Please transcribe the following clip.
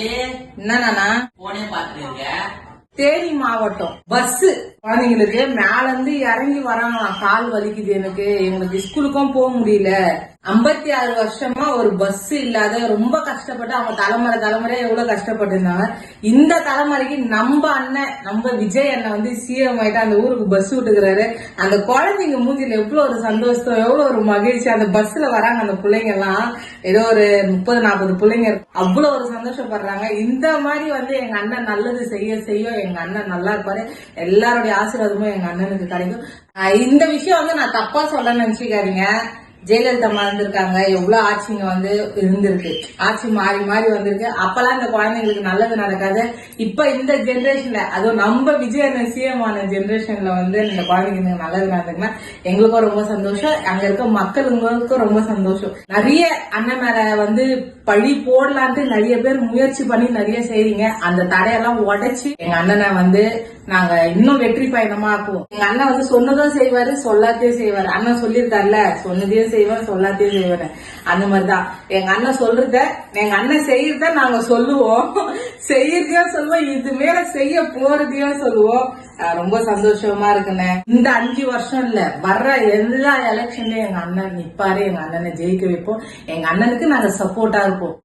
என்னன்னா தேனி மாவட்டம் பஸ் குழந்தைங்களுக்கு மேல இருந்து இறங்கி வராங்க. கால் வலிக்குது எங்களுக்கு ஸ்கூலுக்கும் போக முடியல. 56 வருஷமா ஒரு பஸ் இல்லாத ரொம்ப கஷ்டப்பட்டு அவங்க தலைமுறை எவ்வளவு கஷ்டப்பட்டு இருந்தாங்க. இந்த தலைமுறைக்கு நம்ம அண்ணன் நம்ம விஜய் அண்ணன் வந்து சிஎம் ஆயிட்டு அந்த ஊருக்கு பஸ் விட்டுக்கிறாரு. அந்த குழந்தைங்க மூஞ்சில எவ்வளவு ஒரு சந்தோஷம், எவ்வளவு ஒரு மகிழ்ச்சி. அந்த பஸ்ல வராங்க அந்த பிள்ளைங்க எல்லாம், ஏதோ ஒரு 30-40 பிள்ளைங்க அவ்வளவு ஒரு சந்தோஷப்படுறாங்க. இந்த மாதிரி வந்து எங்க அண்ணன் நல்லது செய்ய எங்க அண்ணன் நல்லா இருப்பாரு. எல்லாருடைய ஆசீர்வாதமும் எங்க அண்ணனுக்கு கிடைக்கும். இந்த விஷயம் வந்து நான் தப்பா சொல்ல நினைச்சுக்காதீங்க. ஜெயலலிதா இருந்திருக்காங்க, எவ்வளவு ஆட்சிங்க வந்து இருந்திருக்கு, ஆட்சி மாறி மாறி வந்திருக்கு. அப்பெல்லாம் இந்த குழந்தைங்களுக்கு நல்லது நடக்காது. இப்ப இந்த ஜெனரேஷன்ல, அதுவும் நம்ம விஜய் சிஎம் ஆன ஜெனரேஷன்ல வந்து இந்த குழந்தைங்களுக்கு நல்லது நடந்துக்குன்னா எங்களுக்கும் ரொம்ப சந்தோஷம், அங்க இருக்க மக்களுங்களுக்கும் ரொம்ப சந்தோஷம். நிறைய அண்ணன் மேல வந்து பழி போடலான்ட்டு நிறைய பேர் முயற்சி பண்ணி நிறைய செய்றீங்க. அந்த தடையெல்லாம் உடைச்சு எங்க அண்ணனை வந்து நாங்க இன்னும் வெற்றி பயணமா ஆக்குவோம். எங்க அண்ணன் வந்து சொன்னதும் செய்வாரு, சொல்லாத்தையும் செய்வாரு. அண்ணன் சொல்லியிருக்காருல, சொன்னதையும் செய்வேன் சொல்லாத்தையும் செய்வேன். அந்த மாதிரிதான் எங்க அண்ணன் சொல்றத, எங்க அண்ணன் செய்யறத நாங்க சொல்லுவோம், செய்யறதையும் சொல்லுவோம், இது மேல செய்ய போறதையும் சொல்லுவோம். ரொம்ப சந்தோஷமா இருக்குண்ணே. இந்த 5 வருஷம் இல்ல, வர்ற எல்லா எலெக்ஷன்லயும் எங்க அண்ணன் நிப்பாரு. எங்க அண்ணனை ஜெயிக்க வைப்போம். எங்க அண்ணனுக்கு நாங்க சப்போர்ட்டா இருப்போம்.